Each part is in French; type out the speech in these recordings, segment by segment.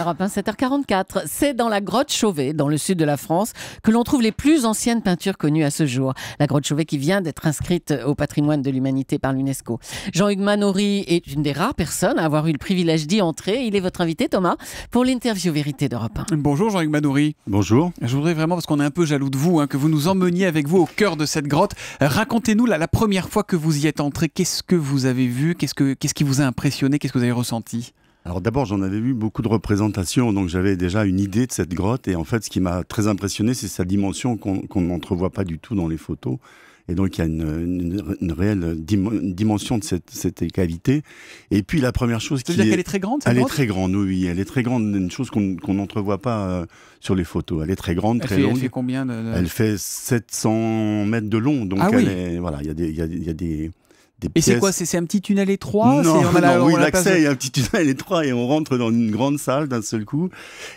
Europe 1, 7h44. C'est dans la grotte Chauvet, dans le sud de la France, que l'on trouve les plus anciennes peintures connues à ce jour. La grotte Chauvet qui vient d'être inscrite au patrimoine de l'humanité par l'UNESCO. Jean-Hugues Manoury est une des rares personnes à avoir eu le privilège d'y entrer. Il est votre invité, Thomas, pour l'interview vérité d'Europe 1. Bonjour Jean-Hugues Manoury. Bonjour. Je voudrais vraiment, parce qu'on est un peu jaloux de vous, que vous nous emmeniez avec vous au cœur de cette grotte. Racontez-nous la première fois que vous y êtes entré. Qu'est-ce que vous avez vu? Qu'est-ce qui vous a impressionné? Qu'est-ce que vous avez ressenti? Alors d'abord, j'en avais vu beaucoup de représentations, donc j'avais déjà une idée de cette grotte. Et en fait, ce qui m'a très impressionné, c'est sa dimension qu'on n'entrevoit pas du tout dans les photos. Et donc, il y a une réelle dimension de cette cavité. Et puis, la première chose qui C'est-à-dire qu'elle est très grande, cette grotte ? Elle est très grande, oui. Elle est très grande, une chose qu'on n'entrevoit pas sur les photos. Elle est très grande, très longue. Elle fait combien Elle fait 700 mètres de long. Donc, voilà, il y a des Et c'est quoi? C'est un petit tunnel étroit? Oui, l'accès, il y a un petit tunnel étroit et on rentre dans une grande salle d'un seul coup.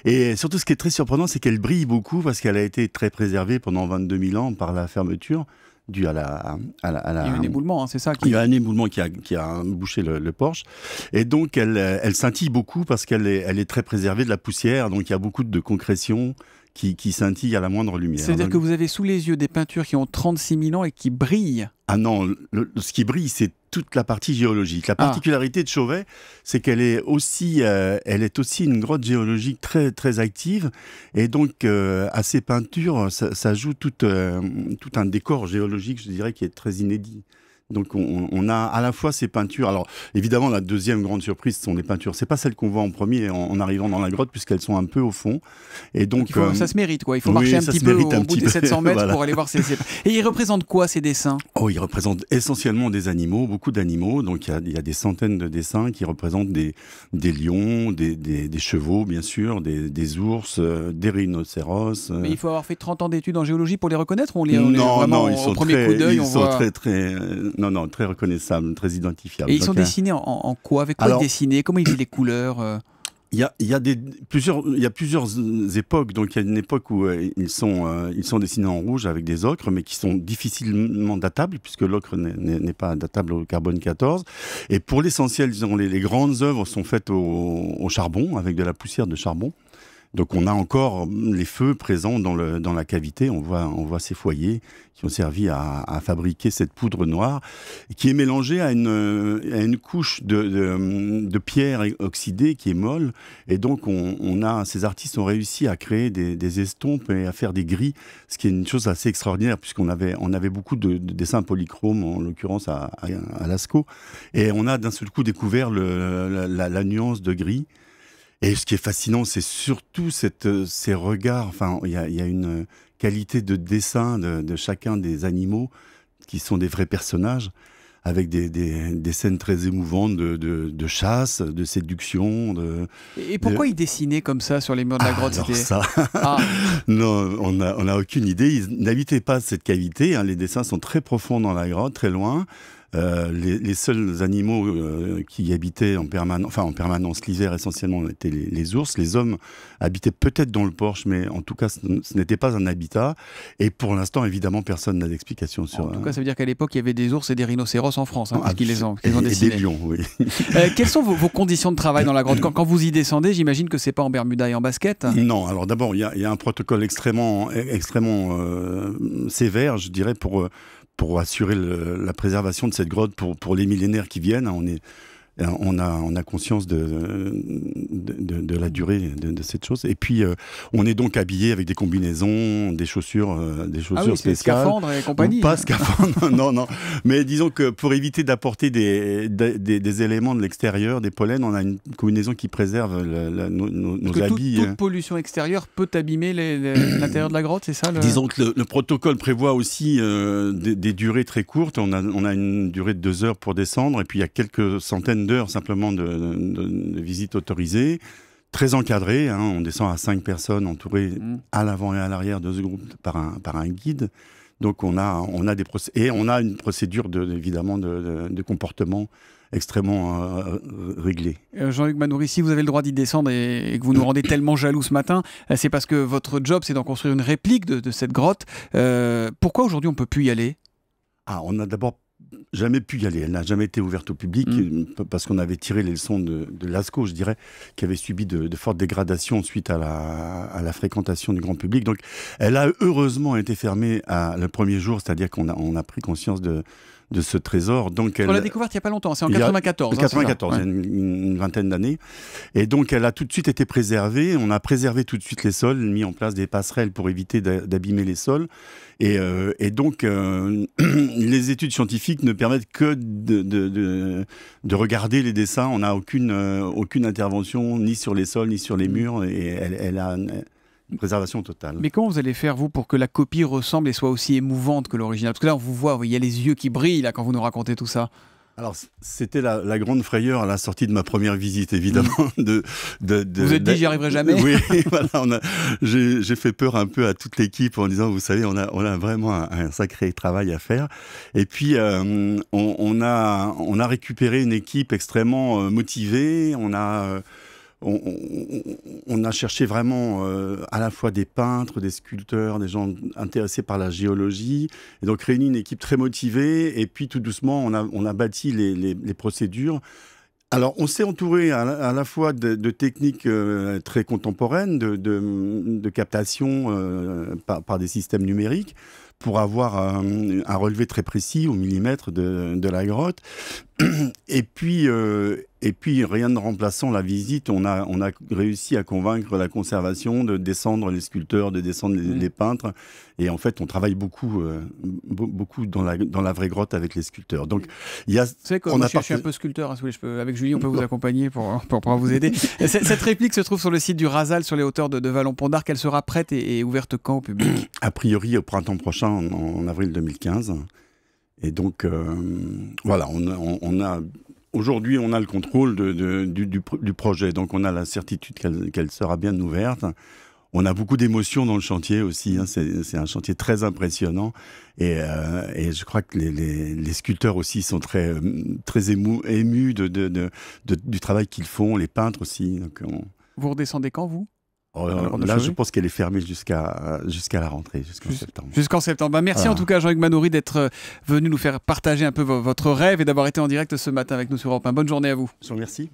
Et surtout, ce qui est très surprenant, c'est qu'elle brille beaucoup parce qu'elle a été très préservée pendant 22 000 ans par la fermeture due à la... Il y a eu un éboulement, c'est ça Il y a un éboulement qui a bouché le porche. Et donc, elle scintille beaucoup parce qu'elle est très préservée de la poussière. Donc, il y a beaucoup de concrétion qui scintille à la moindre lumière. C'est-à-dire que vous avez sous les yeux des peintures qui ont 36 000 ans et qui brillent. Ah non, ce qui brille, c'est toute la partie géologique. La particularité de Chauvet, c'est qu'elle est aussi une grotte géologique très, très active. Et donc, à ces peintures, ça joue tout un décor géologique, je dirais, qui est très inédit. Donc on a à la fois ces peintures. Alors évidemment, la deuxième grande surprise, ce sont les peintures. C'est pas celles qu'on voit en premier en arrivant dans la grotte, puisqu'elles sont un peu au fond. Et donc ça se mérite, quoi. Il faut marcher un petit peu au bout des 700 mètres voilà. Pour aller voir ces. Et ils représentent quoi, ces dessins? Ils représentent essentiellement des animaux, beaucoup d'animaux. Donc il y a des centaines de dessins qui représentent des lions, des chevaux, bien sûr, des ours, des rhinocéros. Mais il faut avoir fait 30 ans d'études en géologie pour les reconnaître, ou non, ils sont au premier coup d'œil, Non, très reconnaissables, très identifiables. Et ils sont dessinés en quoi? Avec quoi ils dessinaient? Comment ils faisaient les couleurs? Il y a plusieurs époques. Donc il y a une époque où ils sont dessinés en rouge avec des ocres, mais qui sont difficilement datables, puisque l'ocre n'est pas datable au carbone 14. Et pour l'essentiel, disons, les grandes œuvres sont faites au charbon, avec de la poussière de charbon. Donc on a encore les feux présents dans la cavité, on voit ces foyers qui ont servi à fabriquer cette poudre noire, qui est mélangée à une couche de pierre oxydée qui est molle. Et donc ces artistes ont réussi à créer des estompes et à faire des gris, ce qui est une chose assez extraordinaire, puisqu'on avait beaucoup de dessins polychromes, en l'occurrence à Lascaux. Et on a d'un seul coup découvert la nuance de gris. Et ce qui est fascinant, c'est surtout ces regards. Enfin, il y a une qualité de dessin de chacun des animaux qui sont des vrais personnages, avec des scènes très émouvantes de chasse, de séduction. Et pourquoi ils dessinaient comme ça sur les murs de la grotte? Non, on n'a aucune idée. Ils n'habitaient pas cette cavité. Les dessins sont très profonds dans la grotte, très loin. Les seuls animaux qui y habitaient en permanence l'hiver essentiellement étaient les ours. Les hommes habitaient peut-être dans le porche, mais en tout cas ce n'était pas un habitat. Et pour l'instant, évidemment, personne n'a d'explication sur. En tout cas, ça veut dire qu'à l'époque, il y avait des ours et des rhinocéros en France, parce qu'ils les ont dessinés. Et des lions, oui. Quelles sont vos conditions de travail dans la grotte? Quand vous y descendez, j'imagine que c'est pas en bermuda et en basket. Non, alors d'abord, il y a un protocole extrêmement sévère, je dirais, pour assurer la préservation de cette grotte pour les millénaires qui viennent. On a conscience de la durée de cette chose. Et puis, on est donc habillé avec des combinaisons, des chaussures spéciales. Scaphandres et compagnie. Pas scaphandres, non. Mais disons que pour éviter d'apporter des éléments de l'extérieur, des pollens, on a une combinaison qui préserve nos habits. Toute pollution extérieure peut abîmer l'intérieur de la grotte, c'est ça Disons que le protocole prévoit aussi des durées très courtes. On a une durée de 2 heures pour descendre, et puis il y a quelques centaines d'heures simplement de visites autorisées, très encadrées. On descend à 5 personnes entourées à l'avant et à l'arrière de ce groupe par un guide. Donc on a une procédure évidemment de comportement extrêmement réglée. Jean-Hugues Manoury, si vous avez le droit d'y descendre et que vous nous rendez tellement jaloux ce matin, c'est parce que votre job c'est d'en construire une réplique de cette grotte. Pourquoi aujourd'hui on ne peut plus y aller? On a d'abord jamais pu y aller. Elle n'a jamais été ouverte au public parce qu'on avait tiré les leçons de Lascaux, je dirais, qui avait subi de fortes dégradations suite à la fréquentation du grand public. Donc, elle a heureusement été fermée le premier jour, c'est-à-dire qu'on a pris conscience de ce trésor. Donc on l'a découverte il n'y a pas longtemps, c'est en 94. En 94, il y a une vingtaine d'années. Et donc, elle a tout de suite été préservée. On a préservé tout de suite les sols, mis en place des passerelles pour éviter d'abîmer les sols. Et donc, les études scientifiques ne permettent que de regarder les dessins. On n'a aucune intervention, ni sur les sols, ni sur les murs. Et elle a une préservation totale. Mais comment vous allez faire, vous, pour que la copie ressemble et soit aussi émouvante que l'original? Parce que là, on vous voit, il y a les yeux qui brillent là, quand vous nous racontez tout ça. Alors, c'était la grande frayeur à la sortie de ma première visite, évidemment. Vous vous êtes dit, j'y arriverai jamais? Oui, voilà, j'ai fait peur un peu à toute l'équipe en disant, vous savez, on a vraiment un sacré travail à faire. Et puis, on a récupéré une équipe extrêmement motivée. On a cherché vraiment à la fois des peintres, des sculpteurs, des gens intéressés par la géologie, et donc réuni une équipe très motivée, et puis tout doucement on a bâti les procédures. Alors on s'est entouré à la fois de techniques très contemporaines, de captation par des systèmes numériques, pour avoir un relevé très précis au millimètre de la grotte. Et puis rien ne remplaçant la visite, on a réussi à convaincre la conservation de descendre les sculpteurs, de descendre les peintres. Et en fait, on travaille beaucoup dans la vraie grotte avec les sculpteurs. Donc, je suis un peu sculpteur, hein, avec Julie, on peut vous accompagner pour pouvoir vous aider. Cette réplique se trouve sur le site du Rasal, sur les hauteurs de Vallon-Pont d'Arc. Elle sera prête et ouverte quand au public? A priori, au printemps prochain, en avril 2015. Et donc, voilà, aujourd'hui, on a le contrôle du projet. Donc, on a la certitude qu'elle sera bien ouverte. On a beaucoup d'émotions dans le chantier aussi. Hein. C'est un chantier très impressionnant. Et je crois que les sculpteurs aussi sont très émus du travail qu'ils font, les peintres aussi. Donc, Vous redescendez quand, vous? Là, je pense qu'elle est fermée jusqu'à la rentrée, jusqu'en septembre. Jusqu'en septembre. Merci en tout cas, Jean-Hugues Manoury, d'être venu nous faire partager un peu votre rêve et d'avoir été en direct ce matin avec nous sur Europe 1. Bonne journée à vous. Je vous remercie.